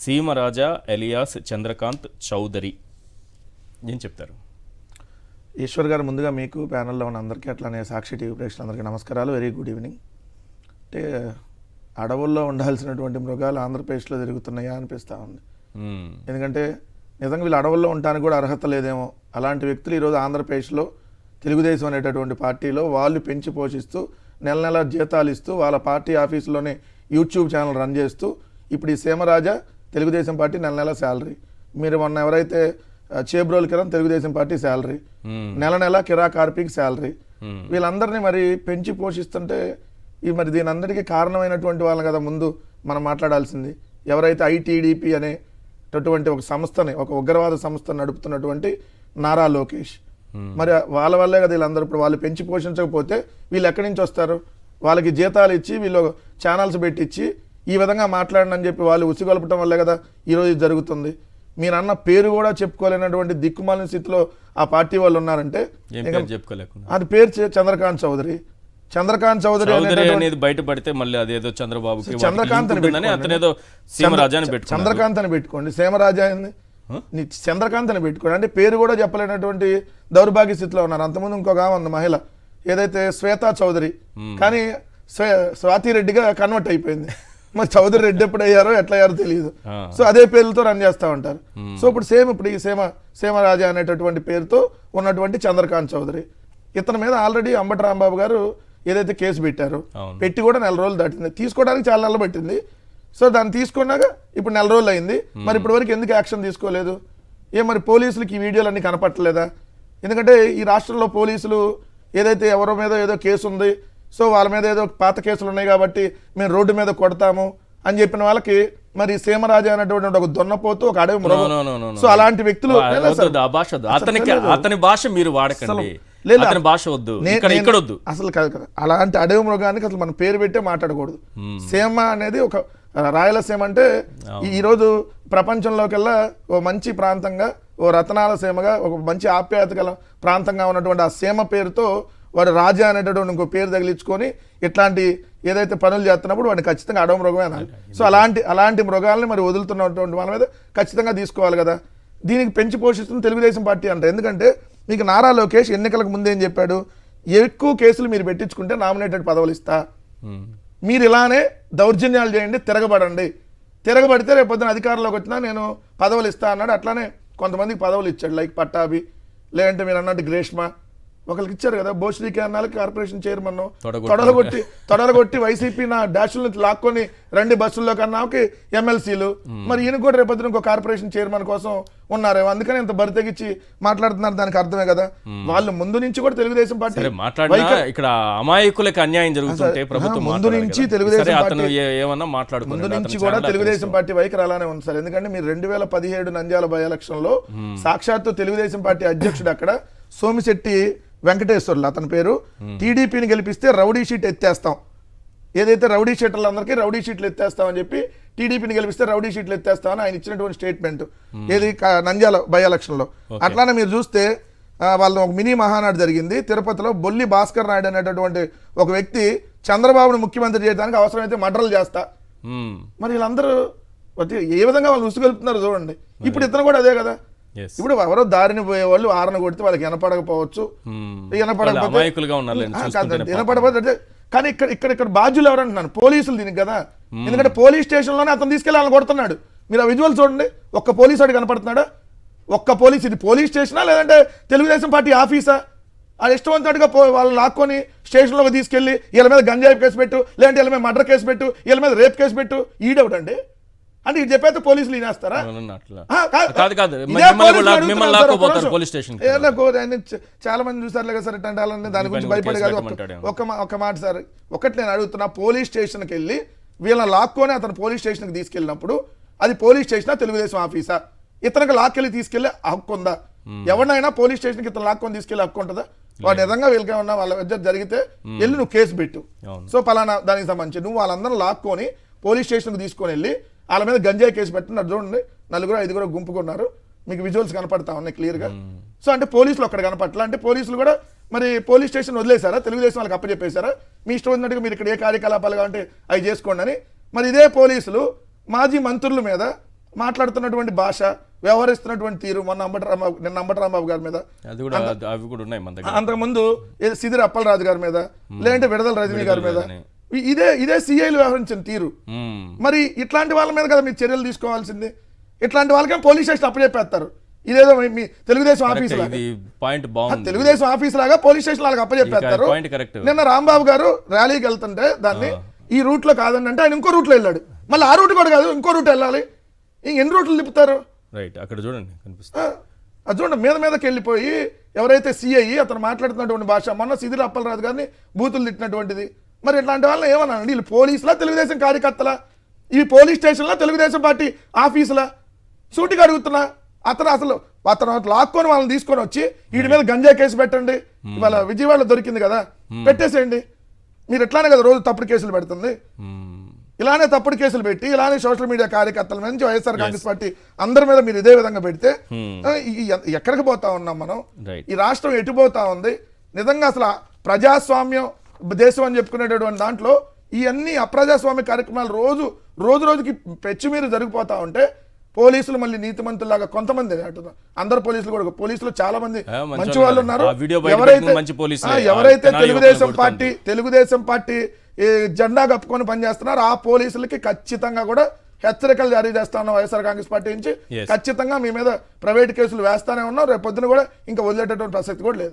Seema Raja alias Chandrakant Chowdary ఏం చెప్తారు? ఈశ్వర్ గారు, ముందుగా మీకు ప్యానెల్లో ఉన్న అందరికీ అట్లానే సాక్షి టీవీ ప్రేక్షకులందరికీ నమస్కారాలు. Very good evening. అంటే అడవుల్లో ఉండాల్సినటువంటి మృగాలు ఆంధ్రప్రదేశ్లో తిరుగుతున్నాయా అనిపిస్తూ ఉంది. ఎందుకంటే నిజంగా వీళ్ళు అడవుల్లో ఉండడానికి కూడా అర్హత లేదేమో. అలాంటి వ్యక్తులు ఈరోజు ఆంధ్రప్రదేశ్లో తెలుగుదేశం అనేటటువంటి పార్టీలో వాళ్ళు పెంచి పోషిస్తూ నెల నెల జీతాలు ఇస్తూ వాళ్ళ పార్టీ ఆఫీసులోనే యూట్యూబ్ ఛానల్ రన్ చేస్తూ ఇప్పుడు ఈ సీమరాజా తెలుగుదేశం పార్టీ నెల నెల శాలరీ. మీరు మొన్న ఎవరైతే చేబ్రోల్ కిరణ్ తెలుగుదేశం పార్టీ శాలరీ, నెల నెల కిరా కార్పిక్ శాలరీ. వీళ్ళందరినీ మరి పెంచి పోషిస్తుంటే మరి దీని అందరికీ కారణమైనటువంటి వాళ్ళని కదా ముందు మనం మాట్లాడాల్సింది. ఎవరైతే ఐటీడీపీ అనేటటువంటి ఒక సంస్థని, ఒక ఉగ్రవాద సంస్థను నడుపుతున్నటువంటి నారా లోకేష్, మరి వాళ్ళ వల్లే కదా వీళ్ళందరూ. ఇప్పుడు వాళ్ళు పెంచి పోషించకపోతే వీళ్ళు ఎక్కడి నుంచి వస్తారు? వాళ్ళకి జీతాలు ఇచ్చి వీళ్ళు ఛానల్స్ పెట్టించి ఈ విధంగా మాట్లాడనని చెప్పి వాళ్ళు ఉసిగొలపటం వల్లే కదా ఈరోజు జరుగుతుంది. మీరు అన్న పేరు కూడా చెప్పుకోలేనటువంటి దిక్కుమాలిన స్థితిలో ఆ పార్టీ వాళ్ళు ఉన్నారంటే అది పేరు చంద్రకాంత్ చౌదరి. చంద్రకాంత్ చౌదరి అనేది బయటపడితే మళ్ళీ అదేదో చంద్రబాబు చంద్రకాంత్ అని పెట్టుకోండి, సీమరాజా చంద్రకాంత్ అని పెట్టుకోండి. అంటే పేరు కూడా చెప్పలేనటువంటి దౌర్భాగ్య స్థితిలో ఉన్నారు. అంతకుముందు ఇంకొక ఉంది మహిళ, ఏదైతే శ్వేతా చౌదరి, కానీ స్వాతిరెడ్డిగా కన్వర్ట్ అయిపోయింది. మరి చౌదరి రెడ్డి ఎప్పుడు అయ్యారో ఎట్లా అయ్యారో తెలియదు. సో అదే పేర్లతో రన్ చేస్తూ ఉంటారు. సో ఇప్పుడు ఇప్పుడు ఈ సీమరాజా అనేటటువంటి పేరుతో ఉన్నటువంటి చంద్రకాంత్ చౌదరి, ఇతని మీద ఆల్రెడీ అంబటి రాంబాబు గారు ఏదైతే కేసు పెట్టారో, పెట్టి కూడా 4 రోజులు దాటింది. తీసుకోవడానికి చాలా నెలలు పట్టింది. సో దాన్ని తీసుకున్నాక ఇప్పుడు 4 రోజులు అయింది. మరి ఇప్పటి వరకు ఎందుకు యాక్షన్ తీసుకోలేదు? మరి పోలీసులకి ఈ వీడియోలు అన్నీ కనపట్టలేదా? ఎందుకంటే ఈ రాష్ట్రంలో పోలీసులు ఏదైతే ఎవరో మీద ఏదో కేసు ఉంది, సో వాళ్ళ మీద ఏదో పాత కేసులు ఉన్నాయి కాబట్టి మేము రోడ్డు మీద కొడతాము అని చెప్పిన వాళ్ళకి మరి సీమరాజా అనేటువంటి ఒక దొన్నపోతూ ఒక అడవి మృగం. సో అలాంటి వ్యక్తులు అతని భాష మీరు వాడకండి, అసలు అలాంటి అడవి మృగానికి అసలు మనం పేరు పెట్టే మాట్లాడకూడదు. సీమ అనేది ఒక రాయలసీమ అంటే ఈరోజు ప్రపంచంలోకెల్లా ఓ మంచి ప్రాంతంగా, ఓ రతనాల సీమగా, ఒక మంచి ఆప్యాయత గల ప్రాంతంగా ఉన్నటువంటి ఆ సీమ పేరుతో వాడు రాజా అనేటటువంటి ఇంకో పేరు తగిలించుకొని ఇట్లాంటి ఏదైతే పనులు చేస్తున్నప్పుడు వాడిని ఖచ్చితంగా అడవి మృగమే అనాలి. సో అలాంటి మృగాల్ని మరి వదులుతున్నటువంటి వాళ్ళ మీద ఖచ్చితంగా తీసుకోవాలి కదా. దీనికి పెంచి పోషిస్తుంది తెలుగుదేశం పార్టీ అంట. ఎందుకంటే మీకు నారా లోకేష్ ఎన్నికలకు ముందేం చెప్పాడు? ఎక్కువ కేసులు మీరు పెట్టించుకుంటే నామినేటెడ్ పదవులు ఇస్తా, మీరు ఇలానే దౌర్జన్యాలు చేయండి, తిరగబడితే రేపు పొద్దున అధికారంలోకి వచ్చినా నేను పదవులు ఇస్తా అన్నాడు. అట్లానే కొంతమందికి పదవులు ఇచ్చాడు, లైక్ పట్టాభి, లేదంటే మీరు అన్నట్టు గ్రేష్మ, ఒకరికి ఇచ్చారు కదా. బోషిడికి అన్నాళ్ళకి కార్పొరేషన్ చైర్మన్ తొడలగొట్టి వైసీపీ నా డాష్లను లాక్కొని 2 బస్సుల్లో కన్నాకి ఎమ్మెల్సీలు. మరి ఈయన కూడా రేపొద్దున ఇంకో కార్పొరేషన్ చైర్మన్ కోసం ఉన్నారేమో, అందుకని ఇంత బరితెగించి మాట్లాడుతున్నారు. దానికి అర్థమే కదా. వాళ్ళు ముందు నుంచి కూడా తెలుగుదేశం పార్టీ ఇక్కడ అమాయకులకు అన్యాయం జరుగుతుంటే ప్రభుత్వం ముందు నుంచి తెలుగుదేశం ముందు నుంచి కూడా తెలుగుదేశం పార్టీ వైఖరి అలానే ఉంది సార్. ఎందుకంటే మీరు 2017 నంద్యాల బై ఎలక్షన్ లో సాక్షాత్తు తెలుగుదేశం పార్టీ అధ్యక్షుడు అక్కడ సోమిశెట్టి వెంకటేశ్వర్లు అతని పేరు, టీడీపీని గెలిపిస్తే రౌడీ షీట్ ఎత్తేస్తాం, ఏదైతే రౌడీ షీట్లందరికీ రౌడీ షీట్లు ఎత్తేస్తామని చెప్పి, టీడీపీని గెలిపిస్తే రౌడీ షీట్లు ఎత్తేస్తామని ఆయన ఇచ్చినటువంటి స్టేట్మెంట్ ఏది నంద్యాల బై ఎలక్షన్లో. అట్లానే మీరు చూస్తే వాళ్ళ ఒక మినీ మహానాడు జరిగింది తిరుపతిలో. బొల్లి భాస్కర్ నాయుడు అనేటటువంటి ఒక వ్యక్తి చంద్రబాబును ముఖ్యమంత్రి చేయడానికి అవసరమైతే మర్డర్లు చేస్తా. మరి వీళ్ళందరూ ఏ విధంగా వాళ్ళు ఉసుగొలుపుతున్నారు చూడండి. ఇప్పుడు ఇతను కూడా అదే కదా. ఇప్పుడు ఎవరో దారిని పోయే వాళ్ళు ఆరన కొడితే వాళ్ళకి వినపడకపోవచ్చు, వినపడకపోతే, కానీ ఇక్కడ బాధ్యులు ఎవరంటున్నాను? పోలీసులు దీనికి కదా. ఎందుకంటే పోలీస్ స్టేషన్లోనే అతను తీసుకెళ్ళాలని కొడుతున్నాడు. మీరు ఆ విజువల్ చూడండి. ఒక్క పోలీసు వాడు కనపడుతున్నాడా? ఒక్క పోలీసు. ఇది పోలీస్ స్టేషనా లేదంటే తెలుగుదేశం పార్టీ ఆఫీసా? అది ఇష్టవంతుడిగా వాళ్ళు లాక్కొని స్టేషన్లోకి తీసుకెళ్ళి వీళ్ళ మీద గంజాయి కేసు పెట్టు, లేదంటే వీళ్ళ మీద మర్డర్ కేసు పెట్టు, వీళ్ళ మీద రేప్ కేసు పెట్టు. ఈడవుడండి అంటే ఇది చెప్పేస్తే పోలీసులు ఈనేస్తారా? చాలా మంది చూసారు కదా సార్ ఇట్లాంటి వాళ్ళని. దాని గురించి భయపడే కాదు. ఒక మాట సార్, ఒకటి నేను అడుగుతున్నా, పోలీస్ స్టేషన్కి వెళ్ళి వీళ్ళని లాక్కొని అతను పోలీస్ స్టేషన్కి తీసుకెళ్ళినప్పుడు అది పోలీస్ స్టేషనా తెలుగుదేశం ఆఫీసా? ఇతనికి లాక్కెళ్ళి తీసుకెళ్లే హక్కు ఉందా? ఎవరినైనా పోలీస్ స్టేషన్కి ఇతను లాక్కొని తీసుకెళ్లే హక్కు ఉంటుందా? వాడు నిజంగా వీళ్ళకే ఉన్నా వాళ్ళ మధ్య జరిగితే వెళ్ళి నువ్వు కేసు పెట్టు. సో పలానా దానికి సంబంధించి నువ్వు వాళ్ళందరూ లాక్కొని పోలీస్ స్టేషన్కి తీసుకొని వెళ్ళి వాళ్ళ మీద గంజాయి కేసు పెట్టున్నారు చూడండి. 4-5 గుంపుకున్నారు. మీకు విజువల్స్ కనపడతా ఉన్నాయి క్లియర్గా. సో అంటే పోలీసులు అక్కడ కనపట్ల. అంటే పోలీసులు కూడా మరి పోలీస్ స్టేషన్ వదిలేశారా? తెలుగుదేశం వాళ్ళకి అప్పచెప్పేశారా? మీ ఇష్టం ఉన్నట్టుగా మీరు ఇక్కడ ఏ కార్యకలాపాలు కావాలంటే అవి చేసుకోండి అని. మరి ఇదే పోలీసులు మాజీ మంత్రుల మీద మాట్లాడుతున్నటువంటి భాష, వ్యవహరిస్తున్నటువంటి తీరు, నిన్న అంబటి రాంబాబు గారి మీద, అది కూడా అవి కూడా ఉన్నాయి మన దగ్గర. అంతకుముందు సిదిరి అప్పలరాజు గారి మీద, లేదంటే విడదల రజనీ గారి మీద, ఇదే సిఐలు వ్యవహరించిన తీరు. మరి ఇట్లాంటి వాళ్ళ మీద కదా మీరు చర్యలు తీసుకోవాల్సింది. ఇట్లాంటి వాళ్ళకేం పోలీస్ స్టేషన్ అప్పచెప్పేస్తారు. ఇదేదో మీ తెలుగుదేశం ఆఫీస్ లాగా, పాయింట్ బాగుంది, తెలుగుదేశం ఆఫీస్ లాగా పోలీస్ స్టేషన్ లాగా అప్పచెప్పేస్తారు. నిన్న రాంబాబు గారు ర్యాలీకి వెళ్తుంటే దాన్ని ఈ రూట్ లో కాదండి అంటే ఆయన ఇంకో రూట్ లో వెళ్ళాడు. మళ్ళీ ఆ రూట్ కూడా కాదు, ఇంకో రూట్ వెళ్ళాలి. ఎన్ని రూట్లు తిప్పుతారు? రైట్, అక్కడ చూడండి కనిపిస్తుంది. అది చూడండి, మీదకి వెళ్ళిపోయి ఎవరైతే సిఐ అతను మాట్లాడుతున్నటువంటి భాష, మొన్న సిదిరి అప్పలరాజు గారిని బూతులు తిట్టినటువంటిది. మరి ఇట్లాంటి వాళ్ళని ఏమన్నానండి, వీళ్ళు పోలీసులా తెలుగుదేశం కార్యకర్తలా? ఇవి పోలీస్ స్టేషన్లా తెలుగుదేశం పార్టీ ఆఫీసులా? సూటిగా అడుగుతున్నా. అతను లాక్కొని వాళ్ళని తీసుకొని వచ్చి వీడి మీద గంజా కేసు పెట్టండి, ఇవాళ విజయవాడలో దొరికింది కదా, పెట్టేసేయండి. మీరు ఎట్లానే కదా రోజు తప్పుడు కేసులు పెడుతుంది. ఇలానే తప్పుడు కేసులు పెట్టి ఇలానే సోషల్ మీడియా కార్యకర్తల నుంచి వైఎస్ఆర్ కాంగ్రెస్ పార్టీ అందరి మీద మీరు ఇదే విధంగా పెడితే ఎక్కడికి పోతా ఉన్నాం మనం? ఈ రాష్ట్రం ఎటుపోతా ఉంది? నిజంగా అసలు ప్రజాస్వామ్యం దేశం అని చెప్పుకునేటటువంటి దాంట్లో ఇవన్నీ అప్రజాస్వామ్య కార్యక్రమాలు రోజుకి పెచ్చు మీరు జరిగిపోతా ఉంటే పోలీసులు మళ్ళీ నీతిమంతులాగా కొంతమంది, అందరు పోలీసులు చాలా మంది మంచి వాళ్ళు ఉన్నారు. ఎవరైతే తెలుగుదేశం పార్టీ జెండా కప్పుకొని పనిచేస్తున్నారు ఆ పోలీసులకి ఖచ్చితంగా కూడా హెచ్చరికలు జారీ చేస్తా ఉన్నాం వైఎస్ఆర్ కాంగ్రెస్ పార్టీ నుంచి. ఖచ్చితంగా మీ మీద ప్రైవేట్ కేసులు వేస్తానే ఉన్నాం. రేపు పొద్దున కూడా ఇంకా వదిలేటటువంటి ప్రసక్తి కూడా లేదు.